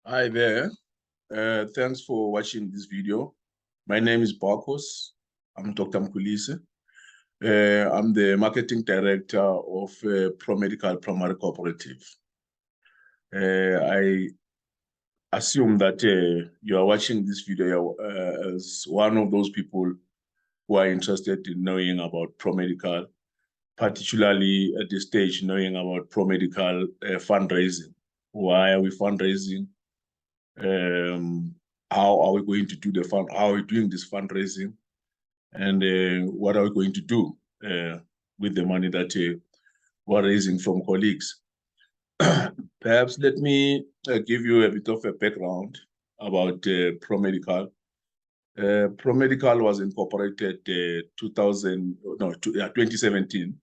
Hi there. Thanks for watching this video. My name is Barkos. I'm Dr. Mkulise. I'm the marketing director of Promedical Primary Cooperative. I assume that you are watching this video as one of those people who are interested in knowing about Promedical, particularly at this stage, knowing about Promedical fundraising. Why are we fundraising? How are we going to do the fund? How are we doing this fundraising? And what are we going to do with the money that we're raising from colleagues? Perhaps let me give you a bit of a background about Promedical. Promedical was incorporated 2017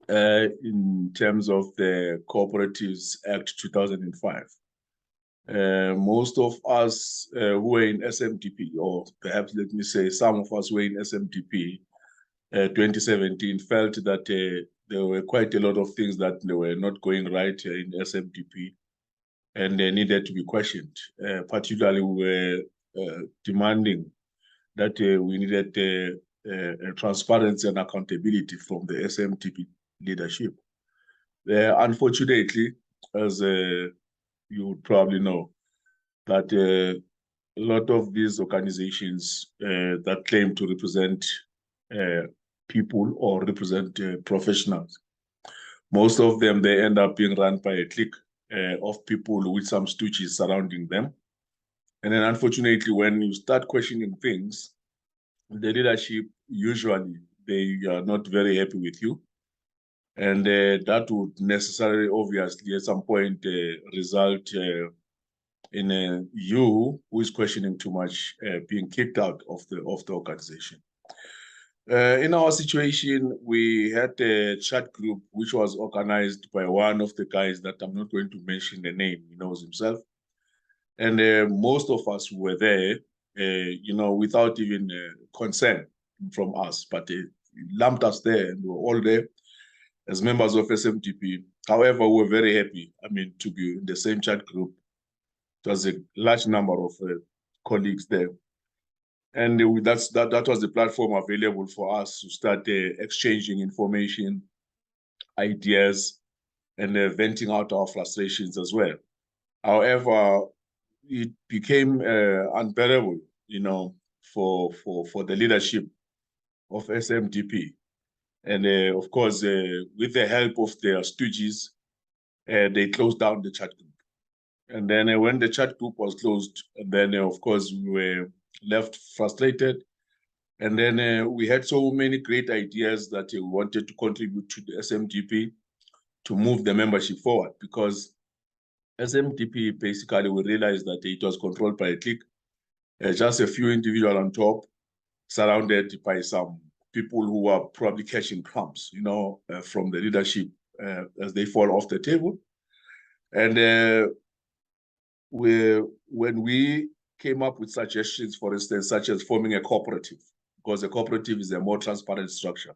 in terms of the Cooperatives Act 2005. Most of us who were in SMTP, or perhaps let me say some of us who were in SMTP 2017, felt that there were quite a lot of things that were not going right in SMTP and they needed to be questioned. Particularly, we were demanding that we needed transparency and accountability from the SMTP leadership. Unfortunately, as you would probably know, that a lot of these organizations that claim to represent people or represent professionals, most of them, they end up being run by a clique of people with some stooges surrounding them. And then unfortunately, when you start questioning things, the leadership, usually, they are not very happy with you. And that would necessarily, obviously, at some point result in you who is questioning too much being kicked out of the organization. In our situation, we had a chat group which was organized by one of the guys that I'm not going to mention the name, he knows himself. And most of us were there, without even consent from us, but they lumped us there and we were all there as members of SMTP. However, we were very happy, to be in the same chat group. It was a large number of colleagues there. And that was the platform available for us to start exchanging information, ideas, and venting out our frustrations as well. However, it became unbearable, for the leadership of SMTP. And of course, with the help of their stooges, they closed down the chat group. And then when the chat group was closed, then of course we were left frustrated. And then we had so many great ideas that we wanted to contribute to the SMTP to move the membership forward, because SMTP, basically, we realized that it was controlled by a clique, just a few individuals on top, surrounded by some people who were probably catching crumbs, from the leadership as they fall off the table. And when we came up with suggestions, for instance, such as forming a cooperative, because a cooperative is a more transparent structure.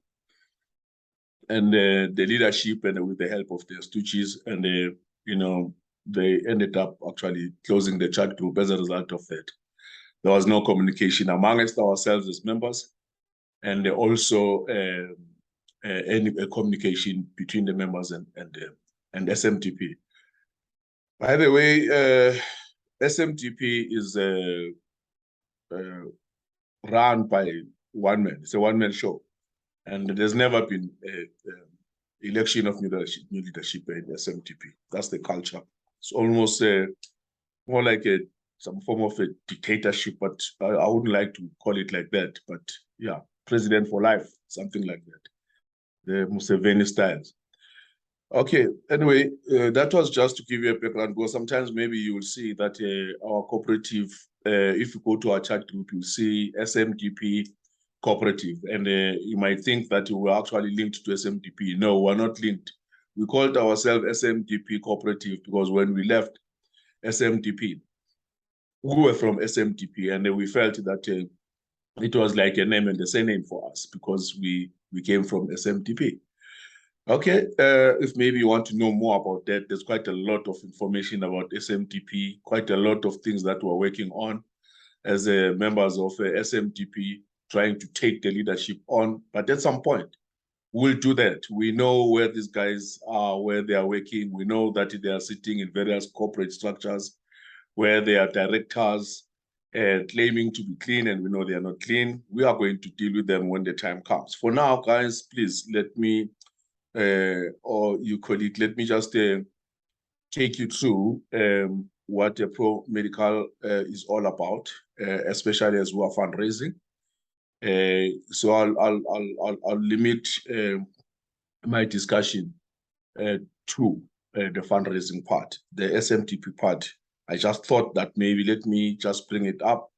And the leadership, and with the help of their stooges, and they ended up actually closing the chat group as a result of that. There was no communication amongst ourselves as members, and also any communication between the members and SMTP. By the way, SMTP is run by one man. It's a one-man show. And there's never been an election of new leadership in SMTP. That's the culture. It's almost more like some form of a dictatorship, but I wouldn't like to call it like that. But yeah, president for life, something like that. The Museveni styles. Okay, anyway, that was just to give you a background, because sometimes maybe you will see that our cooperative, if you go to our chat group, you'll see SMTP cooperative, and you might think that we're actually linked to SMTP. No, we're not linked. We called ourselves SMTP cooperative because when we left SMTP, we were from SMTP, and we felt that it was like a name and the same name for us because we came from SMTP. Okay, if maybe you want to know more about that, there's quite a lot of information about SMTP, quite a lot of things that we're working on as members of SMTP, trying to take the leadership on. But at some point, we'll do that. We know where these guys are, where they are working. We know that they are sitting in various corporate structures where they are directors claiming to be clean, and we know they are not clean. We are going to deal with them when the time comes. For now, guys, please let me, or you colleague, let me just take you through what the Promedical is all about, especially as we are fundraising. So I'll limit my discussion to the fundraising part, the SMTP part. I just thought that maybe let me just bring it up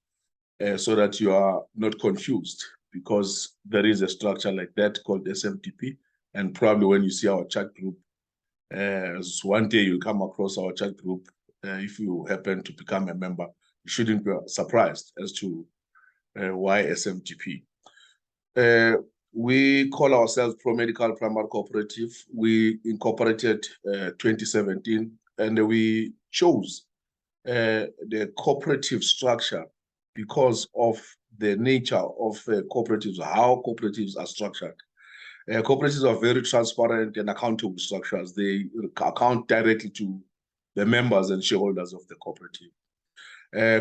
so that you are not confused, because there is a structure like that called SMTP, and probably when you see our chat group, one day you'll come across our chat group. If you happen to become a member, you shouldn't be surprised as to why SMTP. We call ourselves Promedical Primary Cooperative. We incorporated 2017, and we chose the cooperative structure because of the nature of cooperatives, how cooperatives are structured. Cooperatives are very transparent and accountable structures. They account directly to the members and shareholders of the cooperative.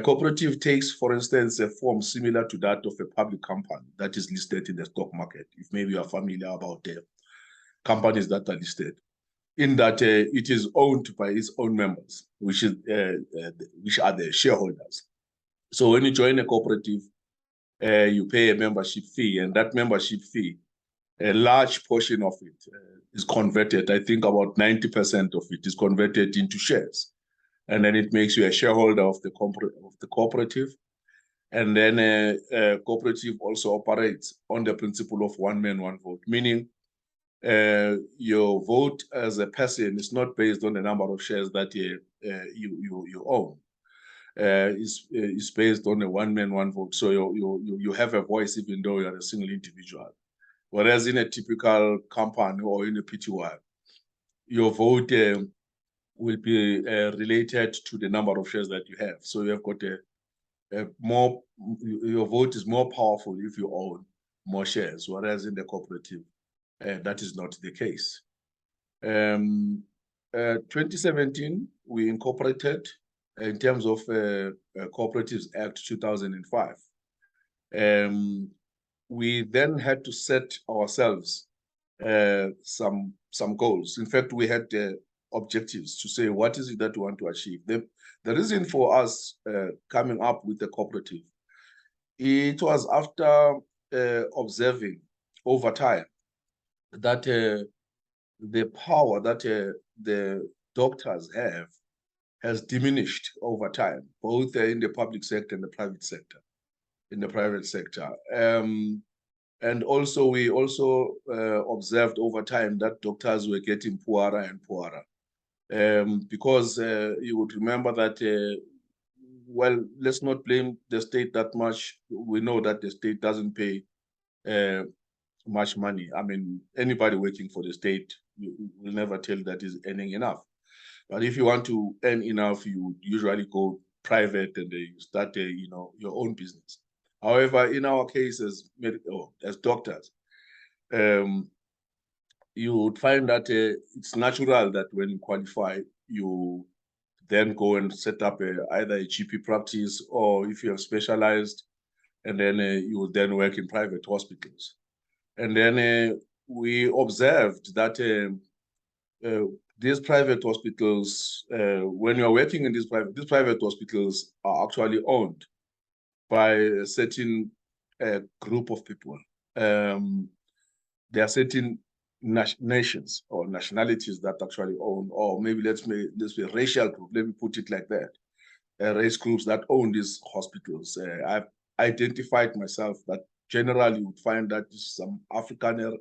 Cooperative takes, for instance, a form similar to that of a public company that is listed in the stock market, if maybe you are familiar about the companies that are listed, in that it is owned by its own members, which are the shareholders. So when you join a cooperative, you pay a membership fee, and that membership fee, a large portion of it is converted. I think about 90% of it is converted into shares. And then it makes you a shareholder of the cooperative. And then cooperative also operates on the principle of one man, one vote, meaning your vote as a person is not based on the number of shares that you own. It's based on a one man, one vote. So you have a voice even though you are a single individual. Whereas in a typical company or in a PTY, your vote will be related to the number of shares that you have. So you have got your vote is more powerful if you own more shares, whereas in the cooperative, that is not the case. 2017, we incorporated in terms of Cooperatives Act 2005. We then had to set ourselves some goals. In fact, we had objectives to say, what is it that we want to achieve? The reason for us coming up with the cooperative, it was after observing over time that the power that the doctors have has diminished over time, both in the public sector and the private sector. In the private sector. And also, we also observed over time that doctors were getting poorer and poorer. Because you would remember that, well, let's not blame the state that much. We know that the state doesn't pay much money. I mean, anybody working for the state will never tell that is earning enough. But if you want to earn enough, you usually go private and you start, your own business. However, in our case as doctors, you would find that it's natural that when you qualify, you then go and set up either a GP practice, or if you have specialized, and then you will then work in private hospitals. And then we observed that these private hospitals, when you're working in these private hospitals are actually owned by a certain group of people. There are certain nations or nationalities that actually own, or maybe let's be racial group, let me put it like that, race groups that own these hospitals. I've identified myself that generally you would find that some Afrikaner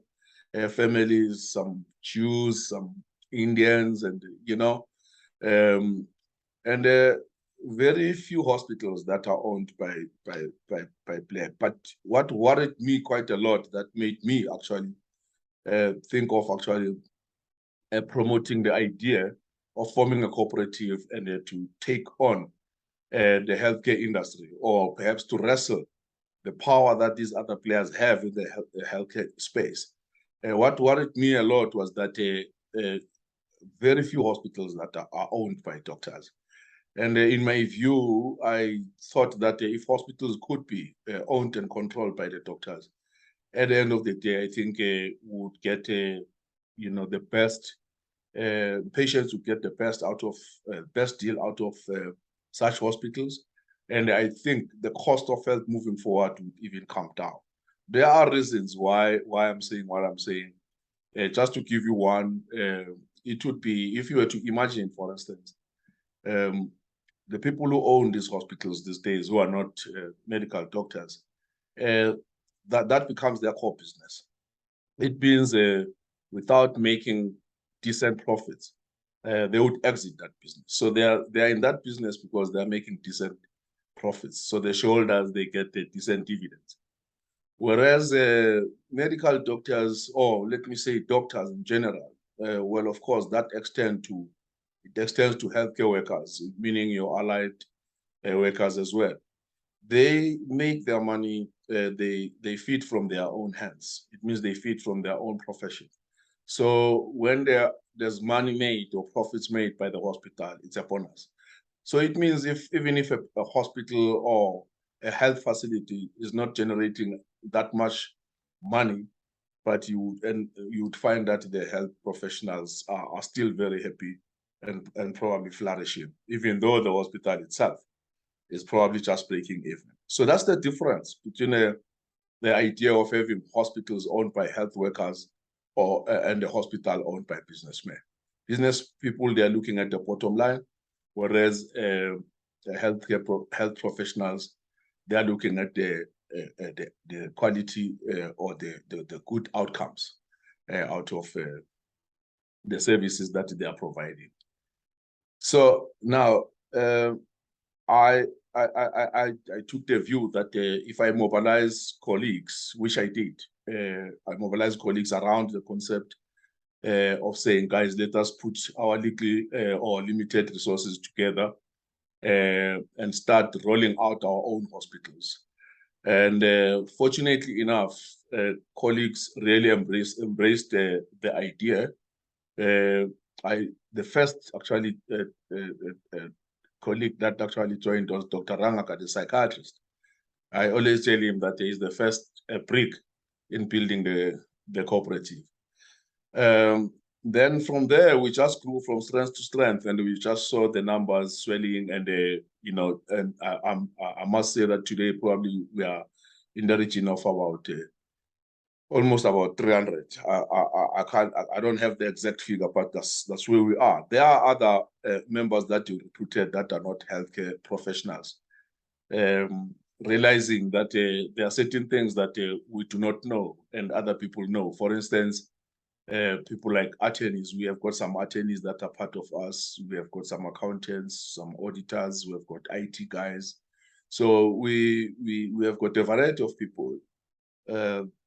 families, some Jews, some Indians, and very few hospitals that are owned by Black. But what worried me quite a lot, that made me actually think of actually promoting the idea of forming a cooperative and to take on the healthcare industry, or perhaps to wrestle the power that these other players have in the healthcare space. What worried me a lot was that very few hospitals that are owned by doctors. And in my view, I thought that if hospitals could be owned and controlled by the doctors, at the end of the day, I think would get, the best, patients would get the best out of, best deal out of such hospitals. And I think the cost of health moving forward would even come down. There are reasons why I'm saying what I'm saying. Just to give you one, it would be, if you were to imagine, for instance, the people who own these hospitals these days, who are not medical doctors, that becomes their core business. It means without making decent profits, they would exit that business. So they're in that business because they're making decent profits. So the shareholders, they get the decent dividends. Whereas medical doctors, or let me say doctors in general, well, of course, that extends to healthcare workers, meaning your allied workers as well. They make their money, they feed from their own hands. It means they feed from their own profession. So when there's money made or profits made by the hospital, it's a bonus. So it means even if a hospital or a health facility is not generating that much money, but you would find that the health professionals are still very happy and probably flourishing, even though the hospital itself is probably just breaking even. So that's the difference between the idea of having hospitals owned by health workers and the hospital owned by businessmen. Business people, they're looking at the bottom line, whereas the health professionals, they're looking at the quality or the good outcomes out of the services that they are providing. So now I took the view that if I mobilize colleagues, which I did, I mobilized colleagues around the concept of saying, guys, let us put our little or limited resources together and start rolling out our own hospitals. And fortunately enough, colleagues really embraced the idea. The first actually colleague that actually joined was Dr. Rangaka, the psychiatrist. I always tell him that he is the first brick in building the cooperative. Then from there, we just grew from strength to strength, and we just saw the numbers swelling. And and I must say that today probably we are in the region of about almost about 300. I don't have the exact figure, but that's where we are. There are other members that you recruited that are not healthcare professionals, realizing that there are certain things that we do not know and other people know. For instance, people like attorneys. We have got some attorneys that are part of us. We have got some accountants, some auditors. We have got IT guys. So we have got a variety of people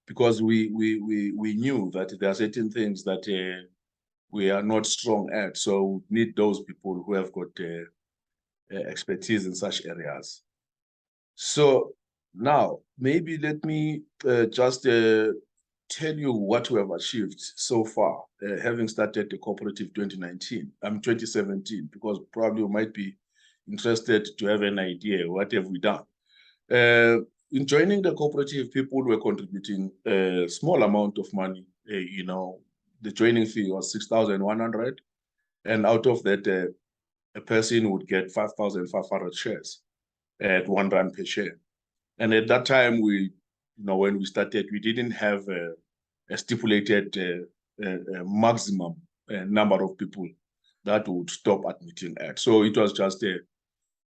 because we knew that there are certain things that we are not strong at. So we need those people who have got expertise in such areas. So now maybe let me just tell you what we have achieved so far, having started the cooperative 2017, because probably you might be interested to have an idea what have we done. In joining the cooperative, people were contributing a small amount of money. The joining fee was 6,100, and out of that, a person would get 5,500 shares at R1 per share. And at that time, when we started, we didn't have a stipulated maximum number of people that would stop admitting at. So it was just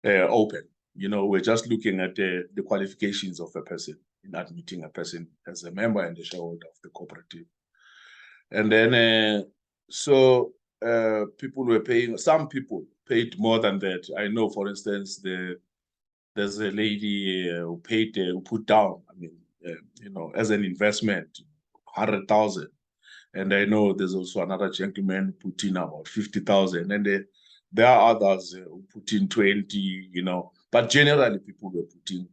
open. We're just looking at the qualifications of a person in admitting a person as a member and a shareholder of the cooperative. And then, people were paying, some people paid more than that. I know, for instance, there's a lady who put down, as an investment, 100,000. And I know there's also another gentleman who put in about 50,000, and there are others who put in 20, but generally people were putting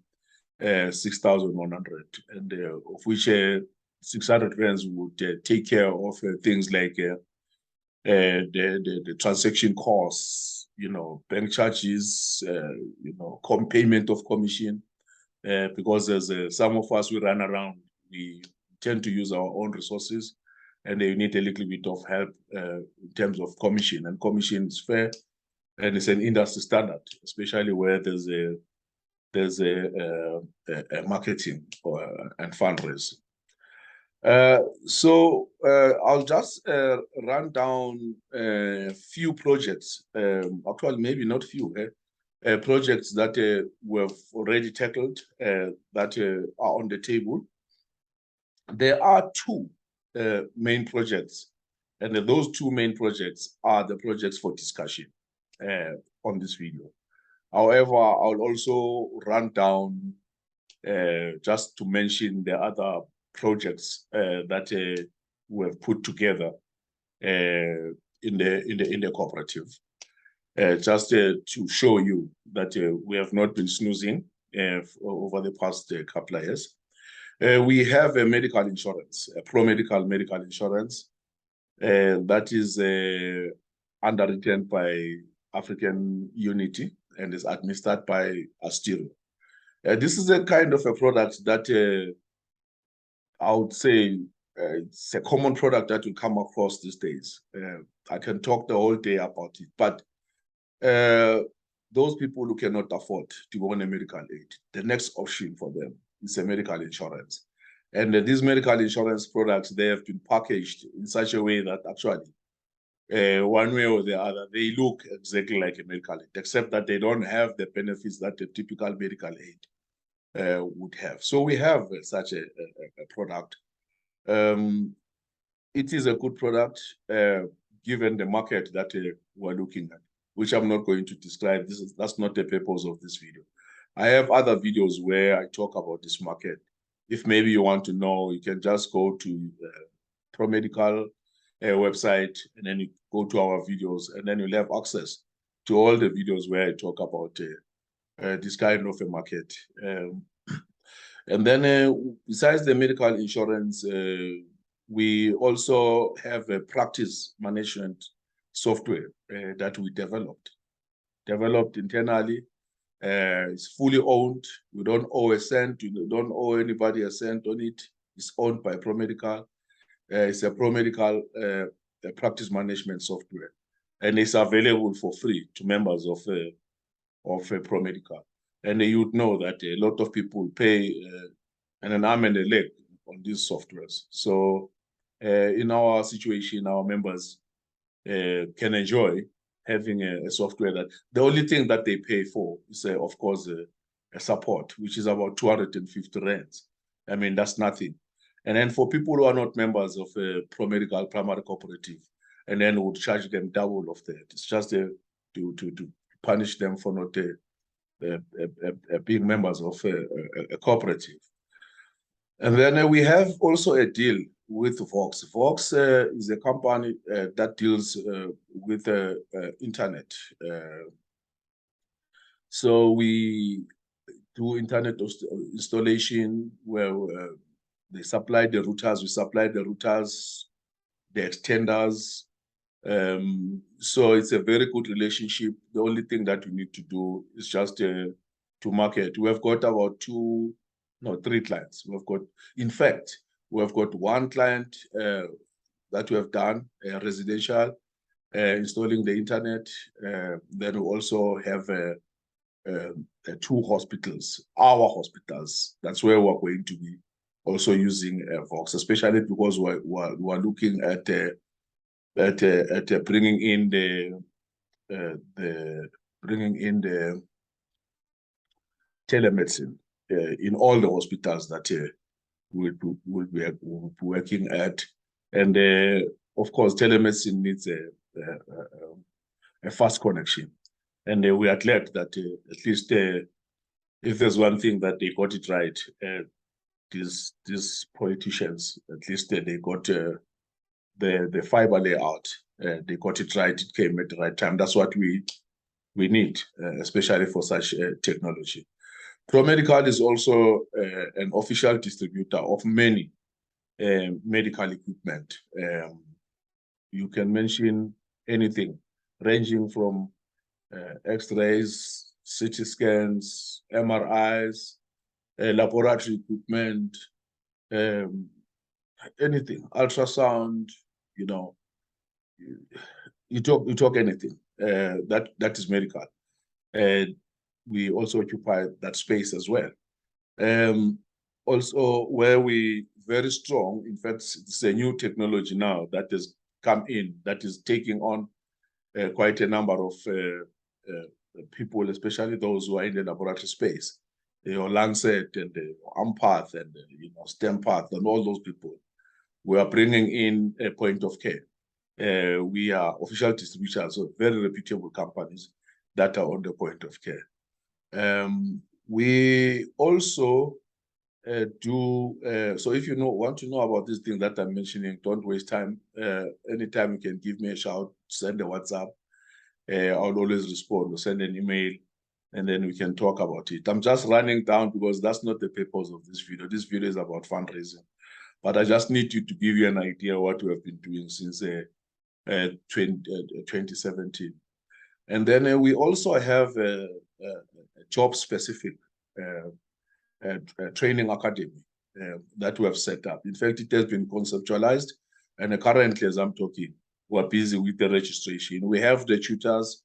6,100, and of which 600 rands would take care of things like the transaction costs, bank charges, payment of commission, because there's some of us, we run around, we tend to use our own resources, and they need a little bit of help in terms of commission, and commission is fair, and it's an industry standard, especially where there's a marketing and fundraising. So I'll just run down a few projects, actually maybe not few, projects that we've already tackled that are on the table. There are two main projects, and those two main projects are the projects for discussion on this video. However, I'll also run down just to mention the other projects that we have put together in the cooperative, just to show you that we have not been snoozing over the past couple of years. We have a medical insurance, a Promedical medical insurance, that is underwritten by African Unity and is administered by Astiro. This is a kind of a product that I would say it's a common product that you come across these days. I can talk the whole day about it, but those people who cannot afford to go on a medical aid, the next option for them is a medical insurance. And these medical insurance products, they have been packaged in such a way that actually, one way or the other, they look exactly like a medical aid, except that they don't have the benefits that a typical medical aid would have. So we have such a product. It is a good product given the market that we're looking at, which I'm not going to describe. That's not the purpose of this video. I have other videos where I talk about this market. If maybe you want to know, you can just go to Promedical website, and then you go to our videos, and then you'll have access to all the videos where I talk about this kind of a market. And then besides the medical insurance, we also have a practice management software that we developed internally. It's fully owned. We don't owe a cent. We don't owe anybody a cent on it. It's owned by Promedical. It's a Promedical practice management software, and it's available for free to members of Promedical. And you'd know that a lot of people pay an arm and a leg on these softwares. So in our situation, our members can enjoy having a software that the only thing that they pay for is, of course, a support, which is about 250 rands. I mean, that's nothing. And then for people who are not members of a Promedical primary cooperative, and then would charge them double of that. It's just to punish them for not being members of a cooperative. And then we have also a deal with Vox. Vox is a company that deals with internet. So we do internet installation where they supply the routers, we supply the routers, the extenders. So it's a very good relationship. The only thing that we need to do is just to market. We have got about 3 clients. In fact, we have got 1 client that we have done, residential, installing the internet. Then we also have 2 hospitals, our hospitals. That's where we're going to be also using Vox, especially because we're looking at bringing in the telemedicine in all the hospitals that we'll be working at. And of course, telemedicine needs a fast connection. And we are glad that at least if there's one thing that they got it right, these politicians, at least they got the fiber layout. They got it right. It came at the right time. That's what we need, especially for such technology. Promedical is also an official distributor of many medical equipment. You can mention anything, ranging from X-rays, CT scans, MRIs, laboratory equipment, anything, ultrasound. You know, you talk anything. That is medical. And we also occupy that space as well. Also, where we very strong, in fact, it's a new technology now that has come in that is taking on quite a number of people, especially those who are in the laboratory space, Lancet and Ampath and STEMPath and all those people. We are bringing in a point of care. We are official distributors of very reputable companies that are on the point of care. We also so if you want to know about these things that I'm mentioning, don't waste time. Anytime you can give me a shout, send a WhatsApp. I'll always respond or send an email, and then we can talk about it. I'm just running down because that's not the purpose of this video. This video is about fundraising, but I just need to give you an idea of what we have been doing since 2017. And then we also have a job-specific training academy that we have set up. In fact, it has been conceptualized, and currently, as I'm talking, we're busy with the registration. We have the tutors,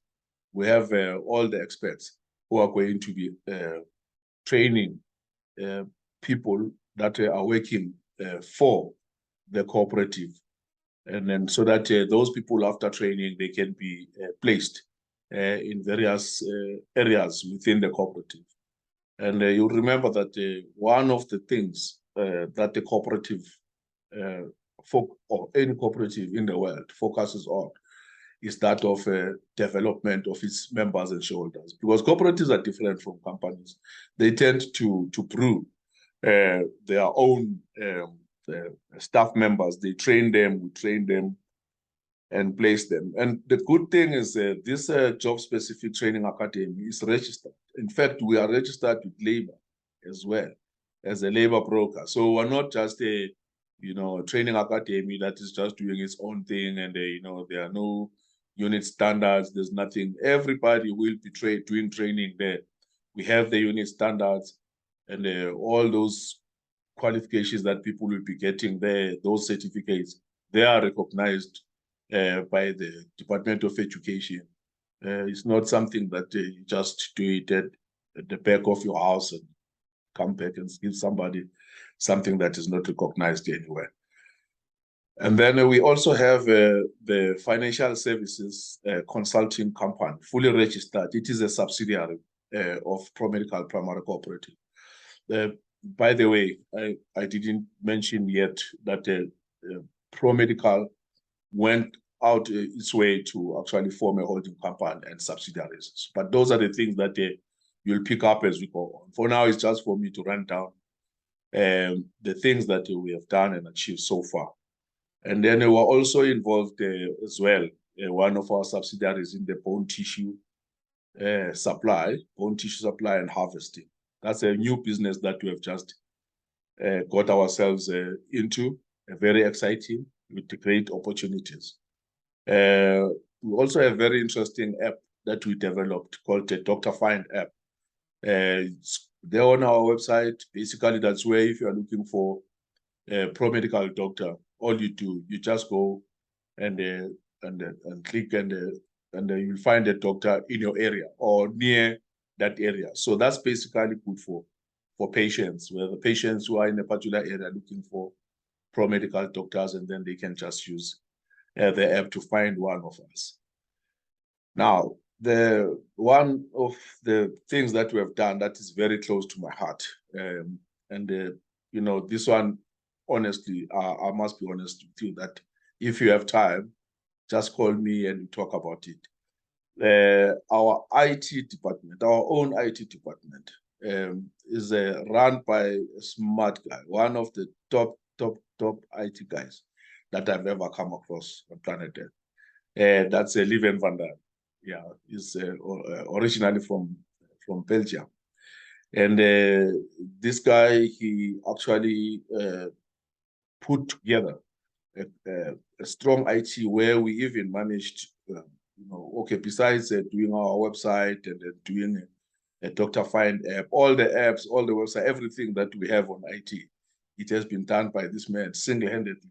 we have all the experts who are going to be training people that are working for the cooperative, and then so that those people, after training, they can be placed in various areas within the cooperative. And you'll remember that one of the things that the cooperative or any cooperative in the world focuses on is that of development of its members and shareholders. Because cooperatives are different from companies. They tend to brew their own staff members. They train them, we train them, and place them. And the good thing is this job-specific training academy is registered. In fact, we are registered with labor as well as a labor broker. So we're not just a training academy that is just doing its own thing, and there are no unit standards. There's nothing. Everybody will be doing training there. We have the unit standards and all those qualifications that people will be getting there. Those certificates, they are recognized by the Department of Education. It's not something that you just do it at the back of your house and come back and give somebody something that is not recognized anywhere. And then we also have the financial services consulting company, fully registered. It is a subsidiary of Promedical Primary Cooperative. By the way, I didn't mention yet that Promedical went out its way to actually form a holding company and subsidiaries. But those are the things that you'll pick up as we go on. For now, it's just for me to run down the things that we have done and achieved so far. And then we're also involved as well, one of our subsidiaries in the bone tissue supply and harvesting. That's a new business that we have just got ourselves into, very exciting with great opportunities. We also have a very interesting app that we developed called the Dr. Find app. It's there on our website. Basically, that's where if you are looking for a pro-medical doctor, all you do, you just go and click and you'll find a doctor in your area or near that area. So that's basically good for patients, where the patients who are in a particular area looking for pro-medical doctors, and then they can just use the app to find one of us. Now, one of the things that we have done that is very close to my heart, this one, honestly, I must be honest with you that if you have time, just call me and we talk about it. Our IT department, our own IT department, is run by a smart guy, one of the top IT guys. that I've ever come across on planet Earth. That's a Leven van der. Yeah, is originally from Belgium. And this guy, he actually put together a strong IT where we even managed, okay, besides doing our website and doing a Dr. Find app, all the apps, all the website, everything that we have on IT, it has been done by this man single-handedly.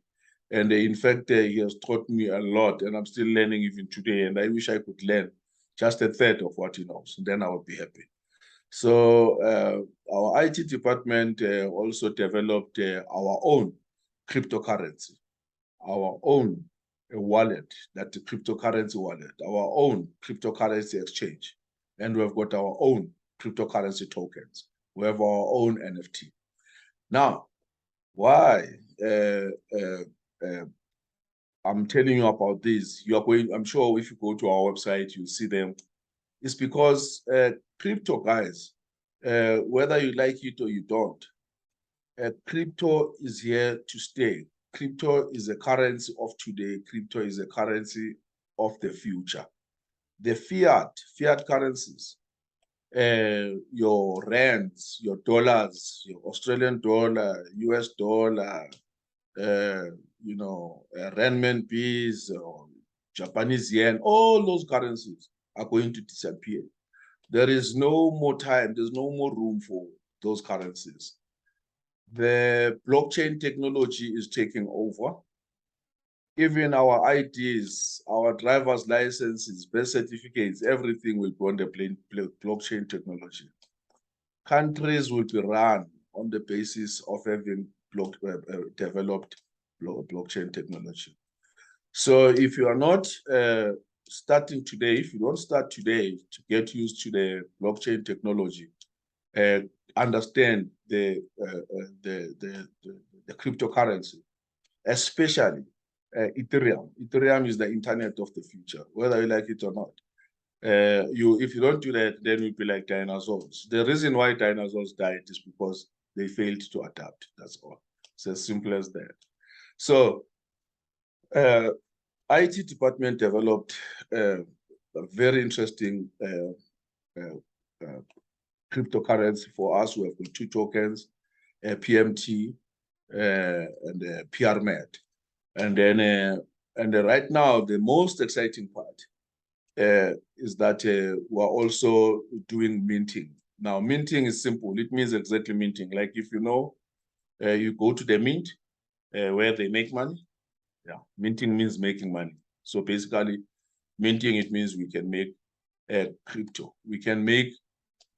And in fact, he has taught me a lot, and I'm still learning even today. And I wish I could learn just a third of what he knows, and then I would be happy. So our IT department also developed our own cryptocurrency, our own wallet, that the cryptocurrency wallet, our own cryptocurrency exchange. And we've got our own cryptocurrency tokens. We have our own NFT. Now, why I'm telling you about this, you are going, I'm sure if you go to our website, you'll see them. It's because crypto, guys, whether you like it or you don't, crypto is here to stay. Crypto is a currency of today. Crypto is a currency of the future. The fiat currencies, your rands, your dollars, your Australian dollar, US dollar, renminbis, or Japanese yen, all those currencies are going to disappear. There is no more time, there's no more room for those currencies. The blockchain technology is taking over. Even our IDs, our driver's licenses, birth certificates, everything will be on the blockchain technology. Countries will be run on the basis of having developed blockchain technology. So if you are not starting today, if you don't start today to get used to the blockchain technology, understand the cryptocurrency, especially Ethereum. Ethereum is the internet of the future, whether you like it or not. If you don't do that, then you'll be like dinosaurs. The reason why dinosaurs died is because they failed to adapt. That's all. It's as simple as that. So IT department developed a very interesting cryptocurrency for us. We have got two tokens, PMT and PRMED. And then, right now, the most exciting part is that we're also doing minting. Now, minting is simple. It means exactly minting. Like if you know, you go to the mint where they make money. Yeah, minting means making money. So basically, minting, it means we can make crypto. We can make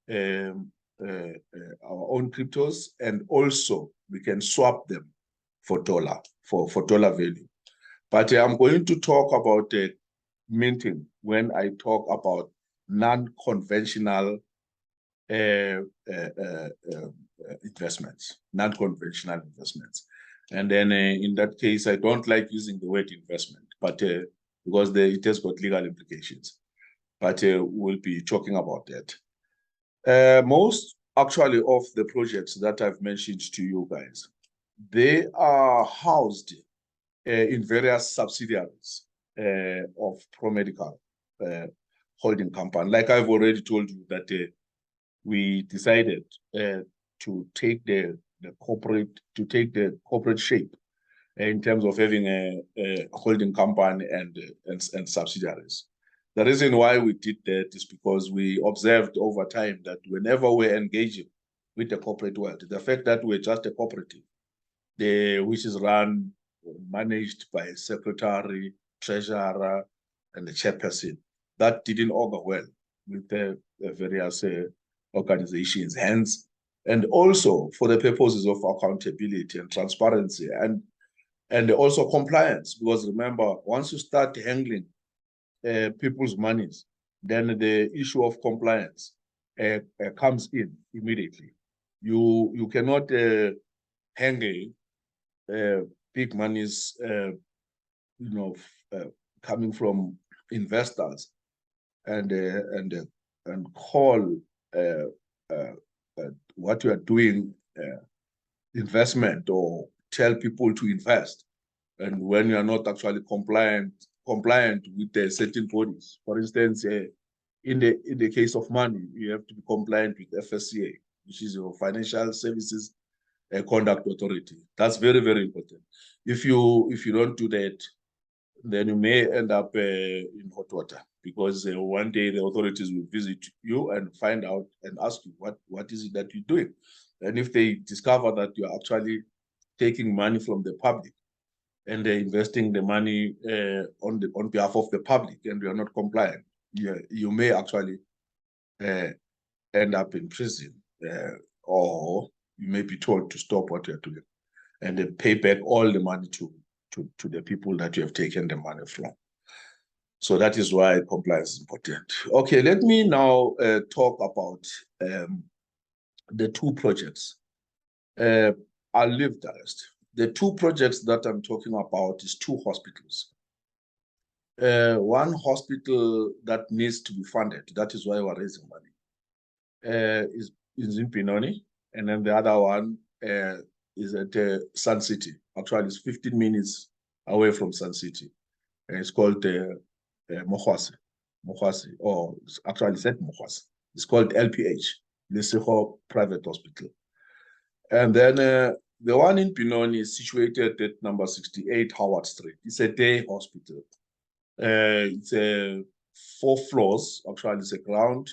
our own cryptos, and also we can swap them for dollar, for dollar value. But I'm going to talk about minting when I talk about non-conventional investments, non-conventional investments. And then in that case, I don't like using the word investment, but because it has got legal implications. But we'll be talking about that. Most actually of the projects that I've mentioned to you guys, they are housed in various subsidiaries of Promedical holding company. Like I've already told you that we decided to take the corporate shape in terms of having a holding company and subsidiaries. The reason why we did that is because we observed over time that whenever we're engaging with the corporate world, the fact that we're just a cooperative, which is run, managed by a secretary, treasurer, and the chairperson, that didn't augur well with the various organizations. Hence, and also for the purposes of accountability and transparency and also compliance, because remember, once you start handling people's monies, then the issue of compliance comes in immediately. You cannot handle big monies, coming from investors and call what you are doing investment, or tell people to invest, And when you are not actually compliant with the certain bodies, for instance, in the case of money, you have to be compliant with FSCA, which is your Financial Services Conduct Authority. That's very, very important. If you don't do that, then you may end up in hot water, because one day the authorities will visit you and find out and ask you what is it that you're doing. And if they discover that you're actually taking money from the public and they're investing the money on behalf of the public, and you're not compliant, you may actually end up in prison, or you may be told to stop what you're doing and then pay back all the money to the people that you have taken the money from. So that is why compliance is important. Okay, let me now talk about the two projects. I'll leave the rest. The two projects that I'm talking about is two hospitals. One hospital that needs to be funded, that is why we're raising money, is in Pinoni, and then the other one is at Sun City. Actually, it's 15 minutes away from Sun City. It's called Mokwase, or actually it's at Mokwase. It's called LPH, Lesego Private Hospital. And then the one in Pinoni is situated at number 68 Howard Street. It's a day hospital. It's 4 floors. Actually, it's a ground,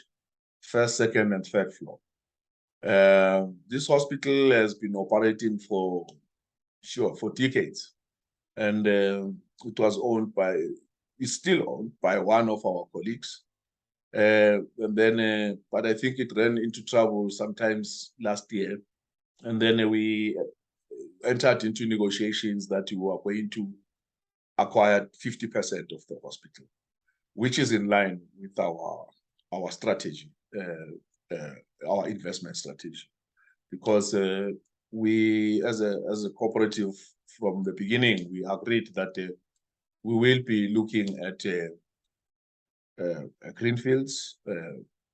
first, second, and third floor. This hospital has been operating for decades, and it was is still owned by one of our colleagues. And then, but I think it ran into trouble sometimes last year, and then we entered into negotiations that we were going to acquire 50% of the hospital, which is in line with our strategy, our investment strategy, because we, as a cooperative, from the beginning, we agreed that we will be looking at greenfields,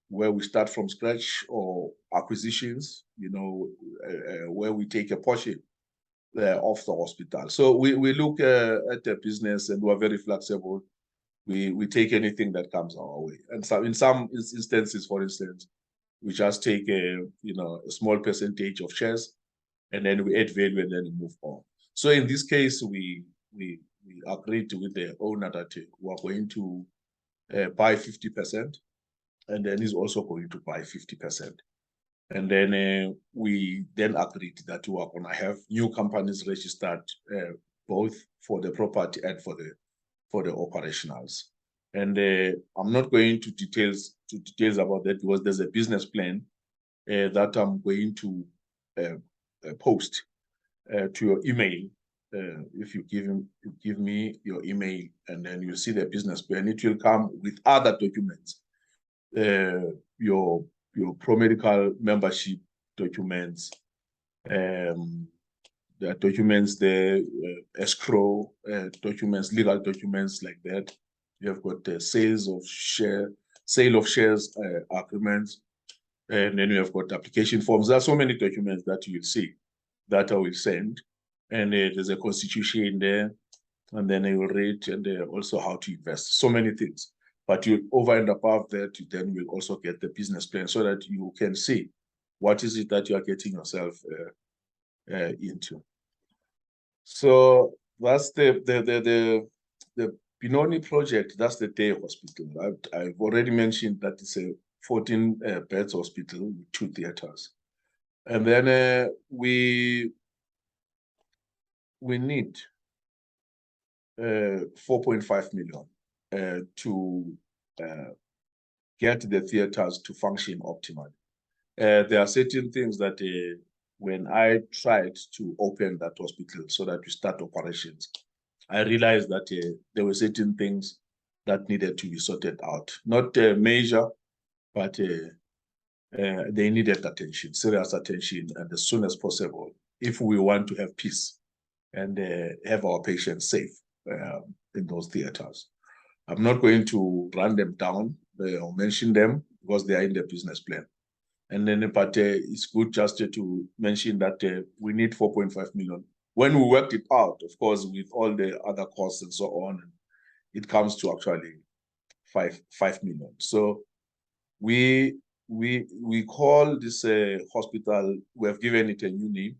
where we start from scratch, or acquisitions, where we take a portion of the hospital. So we look at the business, and we're very flexible. We take anything that comes our way. And so in some instances, for instance, we just take a small percentage of shares, and then we add value, and then we move on. So in this case, we agreed with the owner that we are going to buy 50%, and then he's also going to buy 50%. And then we then agreed that we are going to have new companies registered, both for the property and for the operationals. And I'm not going to details about that, because there's a business plan that I'm going to post to your email. If you give me your email, and then you see the business plan, it will come with other documents, your Promedical membership documents, the documents, the escrow documents, legal documents like that. You have got the sale of shares agreements, and then you have got application forms. There are so many documents that you will see that I will send, and there's a constitution there, and then I will read, and also how to invest. So many things. But you, over and above that, you then will also get the business plan, so that you can see what is it that you are getting yourself into. So that's the Pinoni project. That's the day hospital. I've already mentioned that it's a 14 beds hospital with 2 theaters, and then we need 4.5 million to get the theaters to function optimally. There are certain things that when I tried to open that hospital so that we start operations, I realized that there were certain things that needed to be sorted out. Not major, but they needed attention, serious attention, and as soon as possible, if we want to have peace and have our patients safe in those theaters. I'm not going to run them down or mention them, because they are in the business plan. And then, but it's good just to mention that we need 4.5 million when we worked it out, of course, with all the other costs and so on, it comes to actually 5 million. So we call this hospital, we have given it a new name.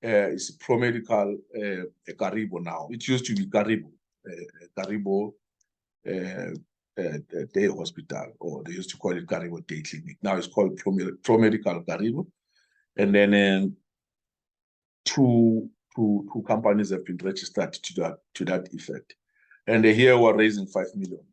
It's Promedicalkaribu now. It used to be Karibu, Karibu Day Hospital, or they used to call it Karibu Day Clinic. Now it's called Promedicalkaribu. And then two companies have been registered to that effect. And here we're raising 5 million.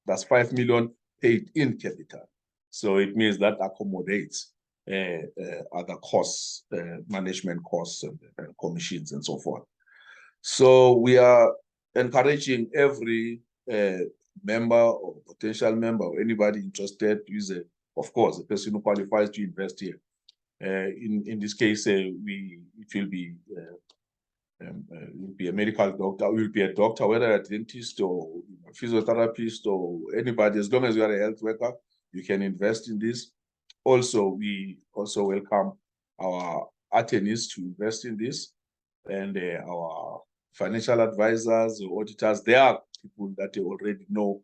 That's 5 million paid in capital. So it means that accommodates other costs, management costs, and commissions, and so forth. So we are encouraging every member or potential member or anybody interested to use, of course, a person who qualifies to invest here. In this case, it will be a medical doctor, will be a doctor, whether a dentist or a physiotherapist or anybody, as long as you are a health worker, you can invest in this. Also, we also welcome our attorneys to invest in this, and our financial advisors or auditors. They are people that they already know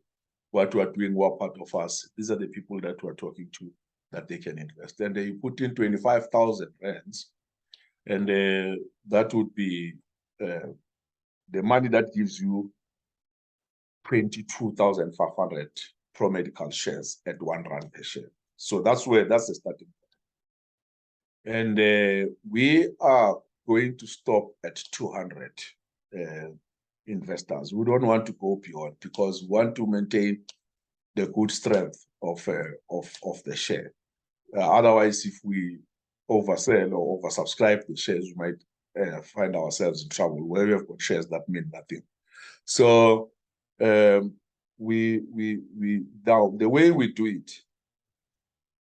what we are doing, what part of us. These are the people that we're talking to, that they can invest. And they put in 25,000 rands, and that would be the money that gives you 22,500 Promedical shares at R1 per share. So that's the starting point. And we are going to stop at 200 investors. We don't want to go beyond, because we want to maintain the good strength of the share. Otherwise, if we oversell or oversubscribe the shares, we might find ourselves in trouble where we have got shares that mean nothing. So now the way we do it,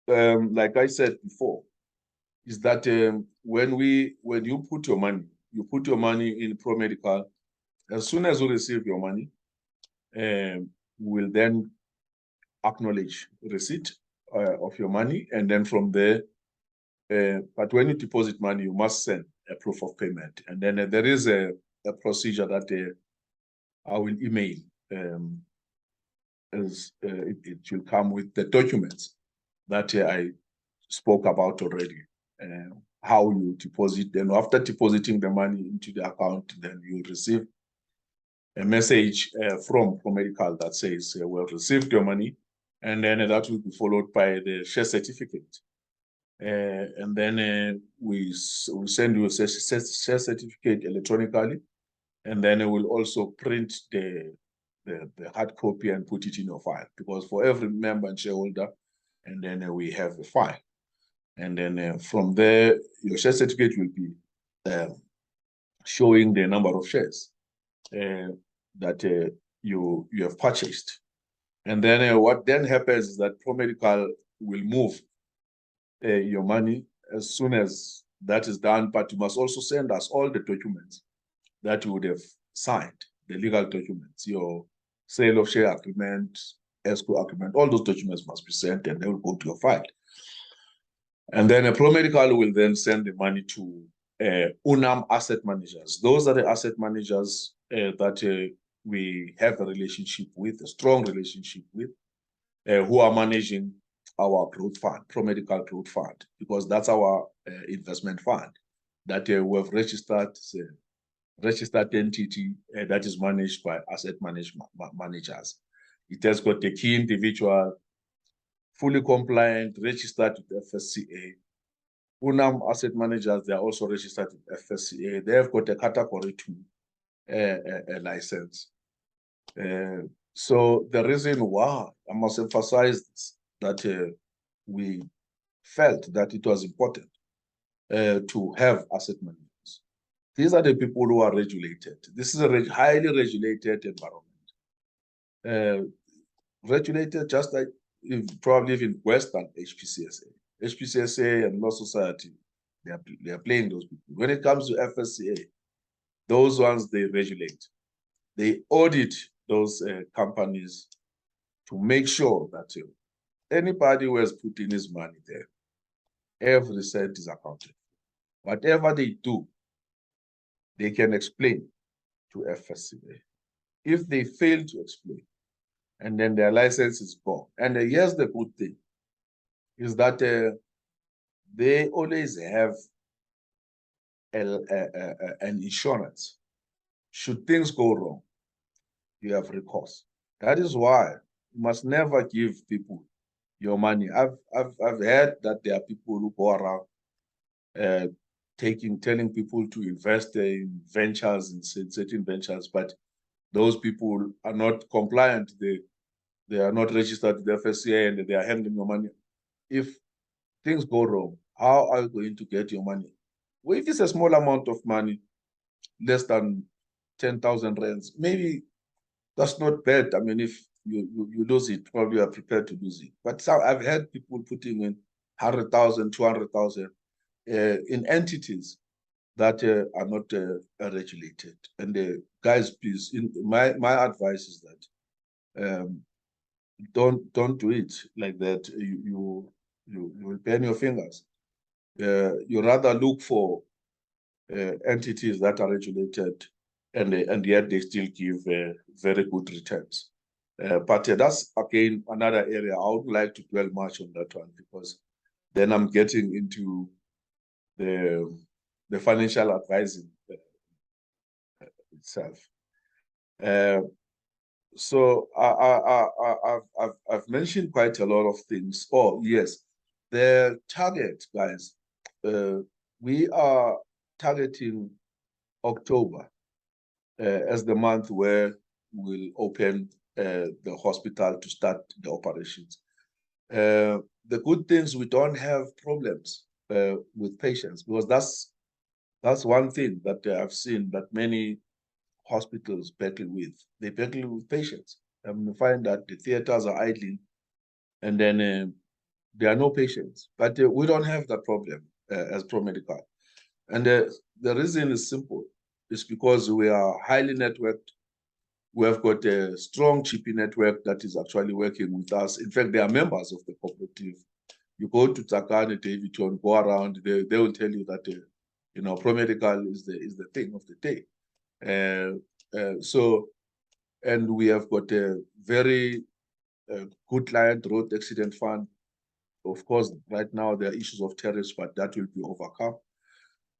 like I said before, is that when you put your money in Promedical, as soon as you receive your money, we will then acknowledge receipt of your money, and then from there, but when you deposit money, you must send a proof of payment, and then there is a procedure that I will email. It will come with the documents that I spoke about already. How you deposit, then after depositing the money into the account, then you receive a message from Promedical that says, we have received your money, and then that will be followed by the share certificate. And then we send you a share certificate electronically, and then it will also print the hard copy and put it in your file, because for every member and shareholder, and then we have a file. And then from there, your share certificate will be showing the number of shares that you have purchased. And then what then happens is that Promedical will move your money as soon as that is done, but you must also send us all the documents that you would have signed, the legal documents, your sale of share agreement, escrow agreement, all those documents must be sent, and they will go to your file. And then a Promedical will then send the money to UNAM asset managers. Those are the asset managers that we have a relationship with, a strong relationship with, who are managing our growth fund, Promedical Growth Fund, because that's our investment fund that we have registered, registered entity that is managed by asset managers. It has got a key individual, fully compliant, registered with FSCA. UNAM asset managers, they are also registered with FSCA. They have got a category 2 license. So the reason why I must emphasize this, that we felt that it was important to have asset managers. These are the people who are regulated. This is a highly regulated environment. Regulated just like probably even worse than HPCSA. HPCSA and Law Society, they are playing those people. When it comes to FSCA, those ones they regulate. They audit those companies to make sure that anybody who has put in his money there, every cent is accounted. Whatever they do, they can explain to FSCA. If they fail to explain, and then their license is gone. And here's the good thing, is that they always have an insurance. Should things go wrong, you have recourse. That is why you must never give people your money. I've heard that there are people who go around telling people to invest in ventures, in certain ventures, but those people are not compliant. They are not registered with the FSCA and they are handling your money. If things go wrong, how are you going to get your money? Well, if it's a small amount of money, less than 10,000 rands, maybe that's not bad. I mean, if you lose it, probably you are prepared to lose it. But I've had people putting in 100,000, 200,000 in entities that are not regulated. And guys, please, my advice is that don't do it like that. You will burn your fingers. You rather look for entities that are regulated, and yet they still give very good returns. But that's again another area. I wouldn't like to dwell much on that one, because then I'm getting into the financial advising itself. So I've mentioned quite a lot of things. Oh yes, the target, guys. We are targeting October as the month where we'll open the hospital to start the operations. The good things, we don't have problems with patients, because that's one thing that I've seen that many hospitals battle with. They battle with patients. You find that the theaters are idling, and then there are no patients. But we don't have that problem as Promedical. And the reason is simple. It's because we are highly networked. We have got a strong GP network that is actually working with us. In fact, they are members of the cooperative. You go to Takane, Davidton, go around, they will tell you that Promedical is the thing of the day. And we have got a very good client, road accident fund. Of course, right now there are issues of tariffs, but that will be overcome.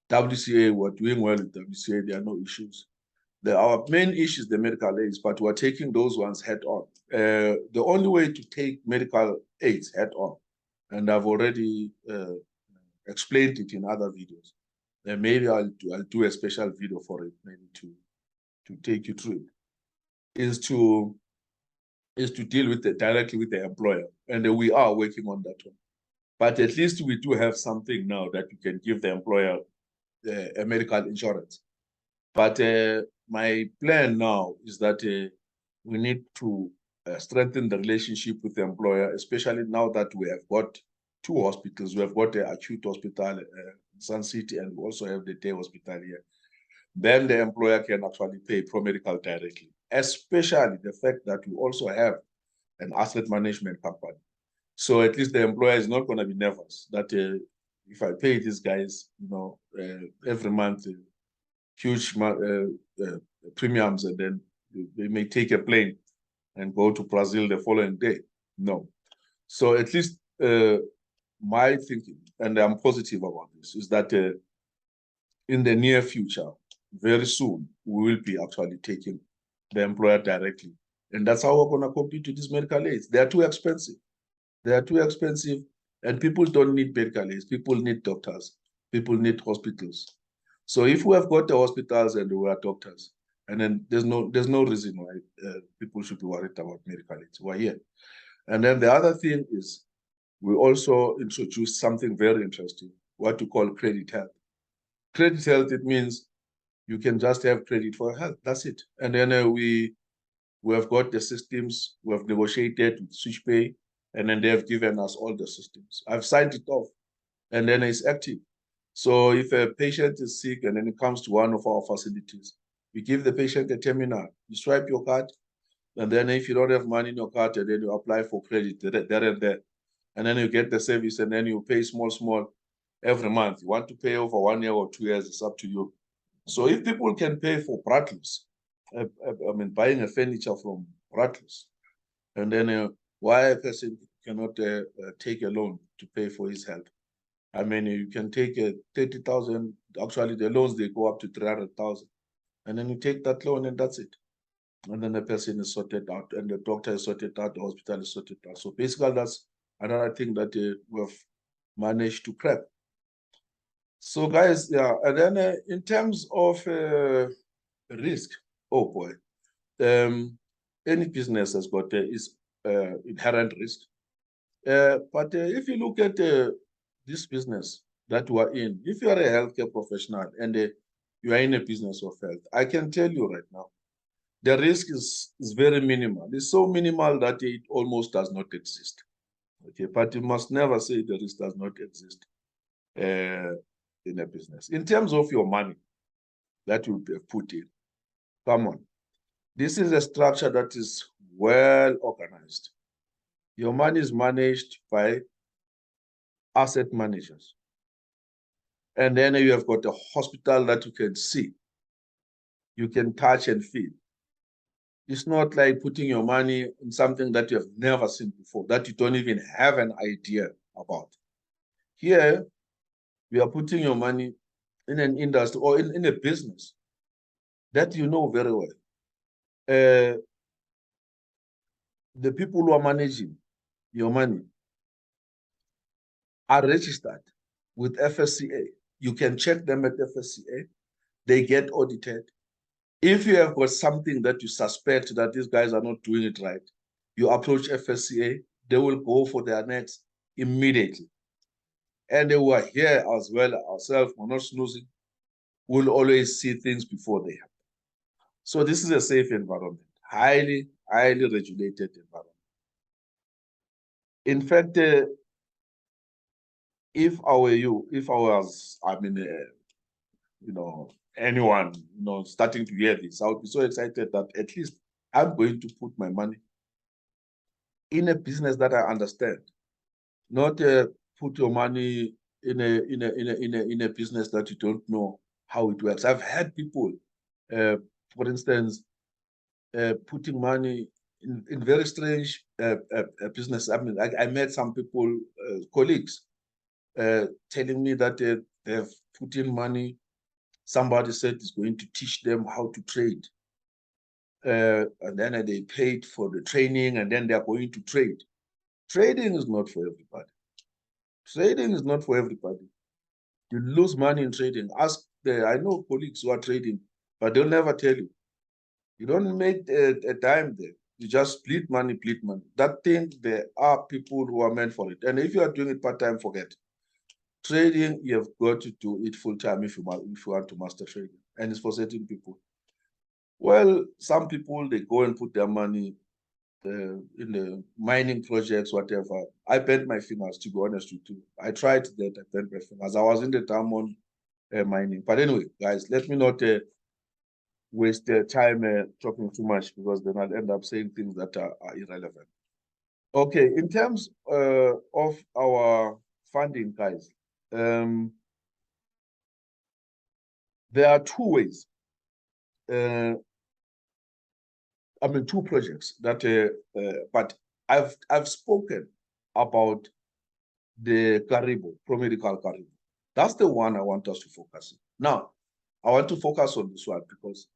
WCA, we're doing well with WCA, there are no issues. Our main issue is the medical aids, but we're taking those ones head on. The only way to take medical aids head on, and I've already explained it in other videos, and maybe I'll do a special video for it, maybe to take you through it, is to deal with directly with the employer, and we are working on that one. But at least we do have something now that you can give the employer a medical insurance. But my plan now is that we need to strengthen the relationship with the employer, especially now that we have got two hospitals. We have got the acute hospital in Sun City, and we also have the day hospital here. Then the employer can actually pay Promedical directly, especially the fact that we also have an asset management company. So at least the employer is not going to be nervous that if I pay these guys, every month, huge premiums, and then they may take a plane and go to Brazil the following day. No. So at least my thinking, and I'm positive about this, is that in the near future, very soon, we will be actually taking the employer directly. And that's how we're going to compete with these medical aids. They are too expensive. They are too expensive, and people don't need medical aids. People need doctors. People need hospitals. So if we have got the hospitals and we are doctors, and then there's no reason why people should be worried about medical aids. We're here. And then the other thing is, we also introduced something very interesting, what we call credit health. Credit health, it means you can just have credit for health. That's it. And then we have got the systems. We have negotiated with SwitchPay, and then they have given us all the systems. I've signed it off, and then it's active. So if a patient is sick and then it comes to one of our facilities, we give the patient a terminal. You swipe your card, and then if you don't have money in your card, and then you apply for credit there and there. And then you get the service, and then you pay small every month. You want to pay over 1 year or 2 years, it's up to you. So if people can pay for Brattles, I mean, buying a furniture from Brattles, and then why a person cannot take a loan to pay for his health? I mean, you can take 30,000. Actually, the loans, they go up to 300,000. And then you take that loan and that's it. And then the person is sorted out and the doctor is sorted out, the hospital is sorted out. So basically, that's another thing that we've managed to crack. So guys, yeah, and then in terms of risk, oh boy, any business has got inherent risk. But if you look at this business that we are in, if you are a healthcare professional and you are in a business of health, I can tell you right now, the risk is very minimal. It's so minimal that it almost does not exist. Okay, but you must never say the risk does not exist in a business. In terms of your money that you put in, come on. This is a structure that is well organized. Your money is managed by asset managers. And then you have got a hospital that you can see, you can touch and feel. It's not like putting your money in something that you have never seen before, that you don't even have an idea about. Here, you are putting your money in an industry or in a business that you know very well. The people who are managing your money are registered with FSCA. You can check them at FSCA. They get audited. If you have got something that you suspect that these guys are not doing it right, you approach FSCA, they will go for their nets immediately. And they were here as well ourselves, we're not snoozing, we'll always see things before they happen. So this is a safe environment, highly regulated environment. In fact, if I were you, if I was, I mean, anyone, starting to hear this, I would be so excited that at least I'm going to put my money in a business that I understand, not put your money in a business that you don't know how it works. I've had people, for instance, putting money in very strange business. I mean, I met some people, colleagues, telling me that they've put in money. Somebody said it's going to teach them how to trade. And then they paid for the training and then they're going to trade. Trading is not for everybody. Trading is not for everybody. You lose money in trading. I know colleagues who are trading, but they'll never tell you. You don't make a dime there. You just split money. That thing, there are people who are meant for it. And if you are doing it part-time, forget. Trading, you have got to do it full-time if you want to master trading. And it's for certain people. Well, some people, they go and put their money in the mining projects, whatever. I bent my fingers, to be honest with you. I tried that, I bent my fingers. I was in the diamond mining. But anyway, guys, let me not waste time talking too much, because then I'll end up saying things that are irrelevant. Okay, in terms of our funding, guys, there are two ways. I mean, two projects that, but I've spoken about the Promedicalkaribu. That's the one I want us to focus on. Now, I want to focus on this one because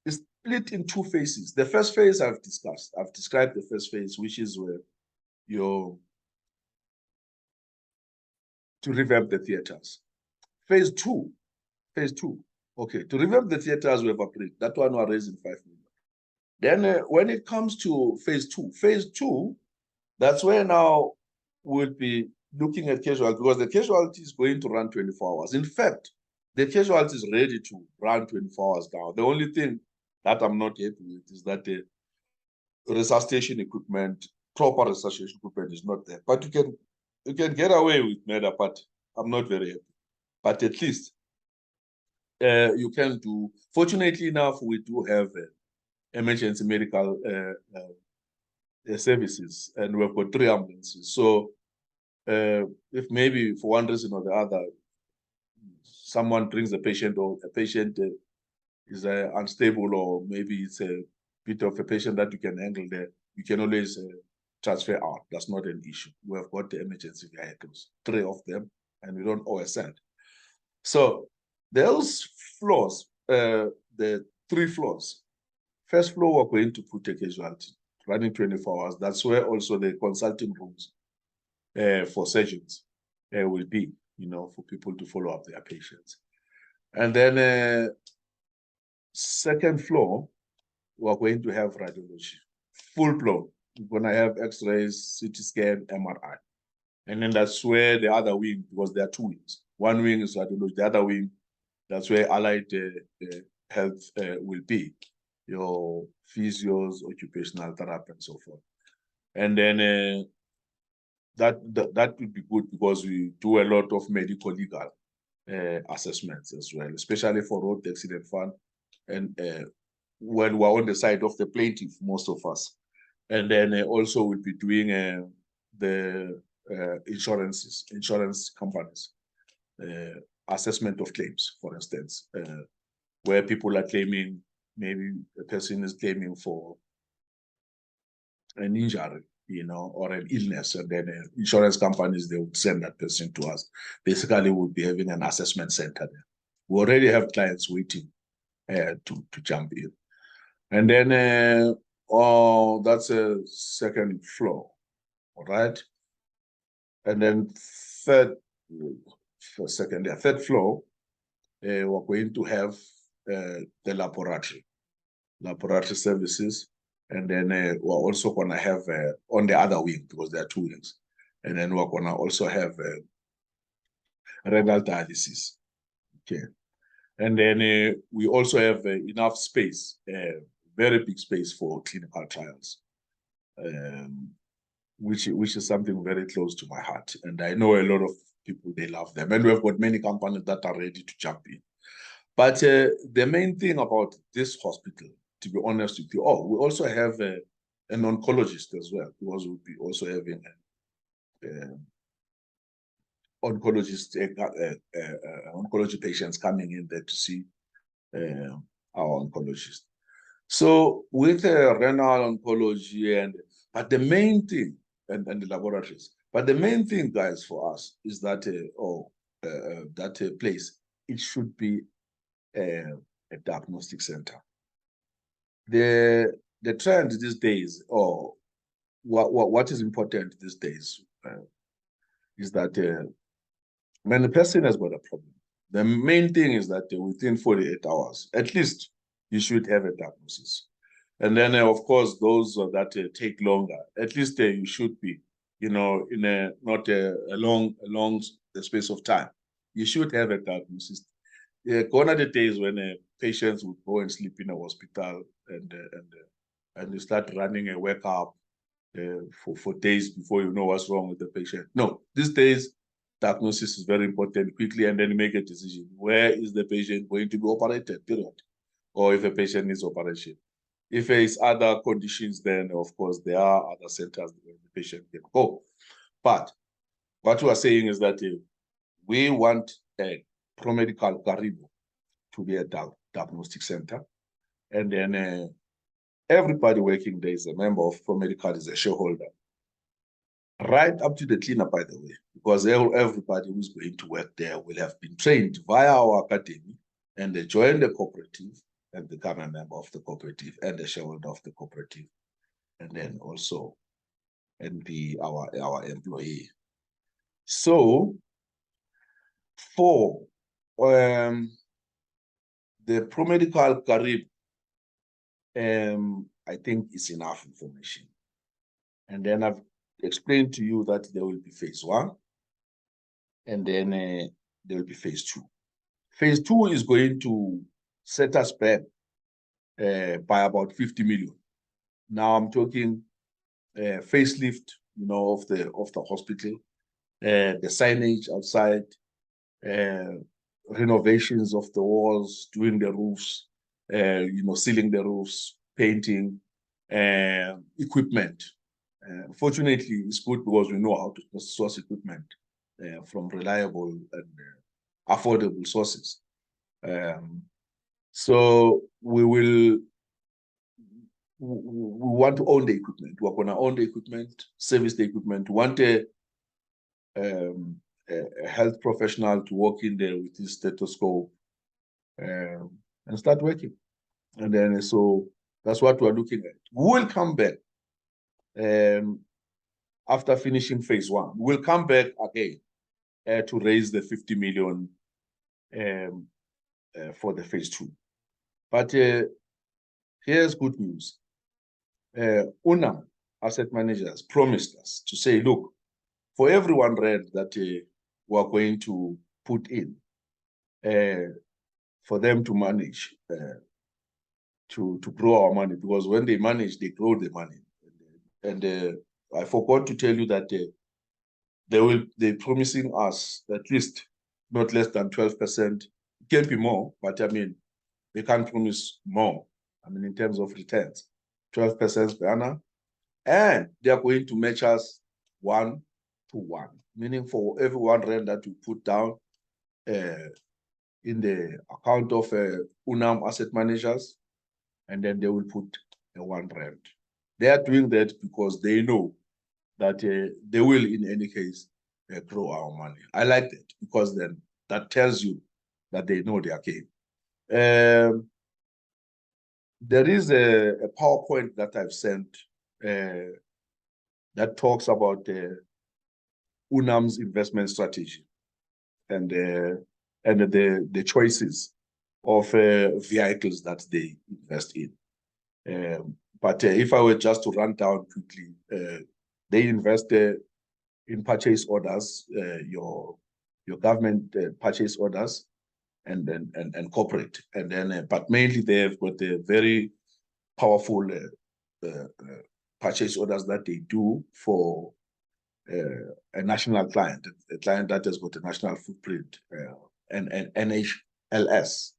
it's split in two phases. The first phase I've discussed. I've described the first phase, which is where to revamp the theaters. Phase two. Okay, to revamp the theaters, we have agreed. That one we're raising 5 million. Then when it comes to phase two, that's where now we'll be looking at casualty, because the casualty is going to run 24 hours. In fact, the casualty is ready to run 24 hours now. The only thing that I'm not happy with is that the resuscitation equipment, proper resuscitation equipment is not there. But you can get away with murder, but I'm not very happy. But at least you can do. Fortunately enough, we do have emergency medical services, and we've got 3 ambulances. So if maybe for one reason or the other, someone brings a patient, or a patient is unstable, or maybe it's a bit of a patient that you can handle there, you can always transfer out. That's not an issue. We have got the emergency vehicles, 3 of them, and we don't owe a cent. So those floors, the 3 floors, first floor, we're going to put a casualty running 24 hours. That's where also the consulting rooms for surgeons will be, for people to follow up their patients. And then second floor, we're going to have radiology, full blown. We're going to have x-rays, CT scan, MRI. And then that's where the other wing, because there are 2 wings. One wing is radiology, the other wing, that's where allied health will be, your physios, occupational therapy, and so forth. And then that would be good, because we do a lot of medical legal assessments as well, especially for road accident fund, and when we're on the side of the plaintiff, most of us. And then also we'll be doing the insurance companies, assessment of claims, for instance, where people are claiming, maybe a person is claiming for an injury, or an illness, and then insurance companies, they would send that person to us. Basically, we'll be having an assessment center there. We already have clients waiting to jump in. And then that's a second floor, all right? And then third floor, we're going to have the laboratory services. And then we're also going to have on the other wing, because there are 2 wings. And then we're going to also have renal dialysis. Okay. And then we also have enough space, very big space for clinical trials, which is something very close to my heart. And I know a lot of people, they love them. And we've got many companies that are ready to jump in. But the main thing about this hospital, to be honest with you, we also have an oncologist as well, because we'll be also having oncology patients coming in there to see our oncologist. So with renal oncology, but the main thing, and the laboratories, but the main thing, guys, for us is that that place, it should be a diagnostic center. The trend these days, or what is important these days, is that when a person has got a problem, the main thing is that within 48 hours, at least, you should have a diagnosis. And then, of course, those that take longer, at least you should be, in not a long space of time. You should have a diagnosis. Gone are the days when patients would go and sleep in a hospital, and you start running a workup for days before you know what's wrong with the patient. No, these days, diagnosis is very important, quickly, and then make a decision. Where is the patient going to be operated, period? Or if a patient needs operation. If there is other conditions, then of course there are other centers where the patient can go. But what we are saying is that we want Promedicalkaribu to be a diagnostic center. And then everybody working there is a member of Promedical, is a shareholder. Right up to the cleaner, by the way, because everybody who's going to work there will have been trained via our academy, and they join the cooperative and become a member of the cooperative and a shareholder of the cooperative, and then also be our employee. So for the Promedicalkaribu, I think it's enough information. And then I've explained to you that there will be phase 1, and then there will be phase 2. Phase 2 is going to set us back by about 50 million. Now I'm talking facelift, of the hospital, the signage outside, renovations of the walls, doing the roofs, sealing the roofs, painting, equipment. Fortunately, it's good because we know how to source equipment from reliable affordable sources. So we want to own the equipment. We're going to own the equipment, service the equipment. We want a health professional to walk in there with his stethoscope and start working. And then so that's what we're looking at. We'll come back after finishing phase one. We'll come back again to raise the 50 million for the phase two. But here's good news. Unam asset managers promised us to say, look, for every R1 that we're going to put in for them to manage, to grow our money, because when they manage, they grow the money. And I forgot to tell you that they're promising us at least not less than 12%. It can be more, but I mean, they can't promise more. I mean, in terms of returns, 12% per annum. And they are going to match us 1 to 1, meaning for every R1 that we put down in the account of Unam asset managers, and then they will put a R1. They are doing that because they know that they will, in any case, grow our money. I like that because then that tells you that they know their game. There is a PowerPoint that I've sent that talks about Unam's investment strategy and the choices of vehicles that they invest in. But if I were just to run down quickly, they invest in purchase orders, your government purchase orders, and corporate, and then but mainly they have got a very powerful purchase orders that they do for a national client, a client that has got a national footprint, and NHLS,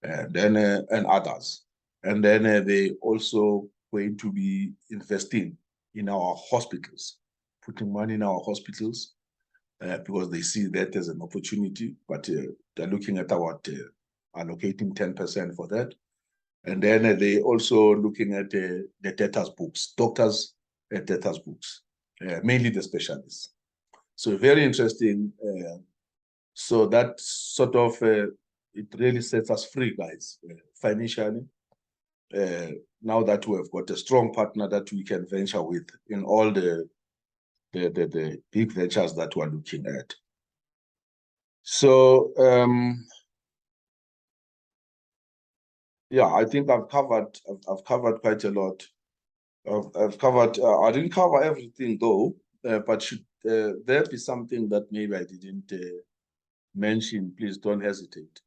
and then and others, and then they also going to be investing in our hospitals, putting money in our hospitals, because they see that as an opportunity, but they're looking at about allocating 10% for that. And then they also looking at the debtors books, doctors' debtors books, mainly the specialists. So very interesting. So that sort of, it really sets us free, guys, financially. Now that we have got a strong partner that we can venture with in all the big ventures that we're looking at. So, yeah, I think I've covered quite a lot. I've covered, I didn't cover everything though, but should there be something that maybe I didn't mention, please don't hesitate.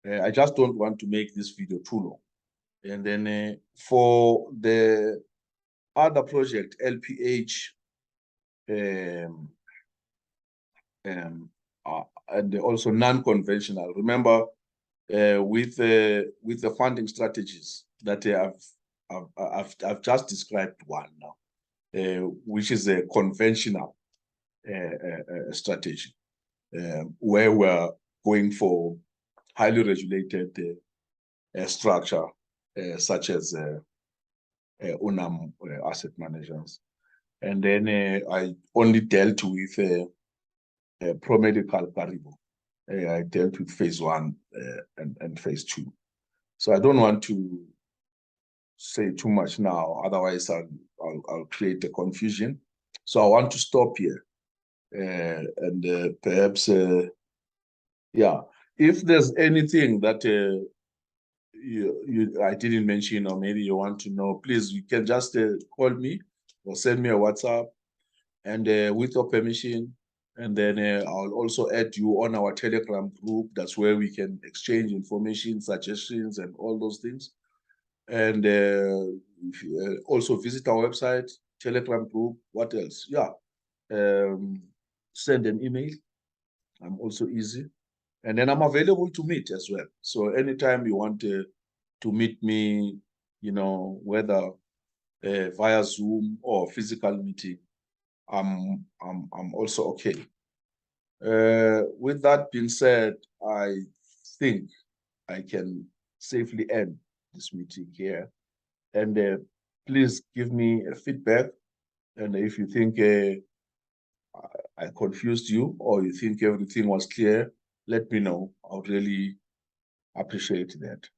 I just don't want to make this video too long. And then for the other project, LPH, and also non-conventional. Remember, with the funding strategies that I've just described one now, which is a conventional strategy, where we're going for highly regulated structure, such as Unam asset managers. And then I only dealt with Promedicalkaribu. I dealt with phase one and phase two. So I don't want to say too much now, otherwise I'll create a confusion. So I want to stop here. And perhaps, yeah, if there's anything that I didn't mention, or maybe you want to know, please, you can just call me or send me a WhatsApp, and with your permission, and then I'll also add you on our Telegram group. That's where we can exchange information, suggestions, and all those things. And also visit our website, Telegram group. What else? Yeah. Send an email. I'm also easy. And then I'm available to meet as well. So anytime you want to meet me, you know, whether via Zoom or physical meeting, I'm also okay. With that being said, I think I can safely end this meeting here. And please give me a feedback. And if you think I confused you or you think everything was clear, let me know. I would really appreciate that.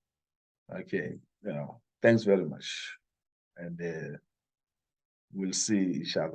Okay. Thanks very much. And we'll see each other.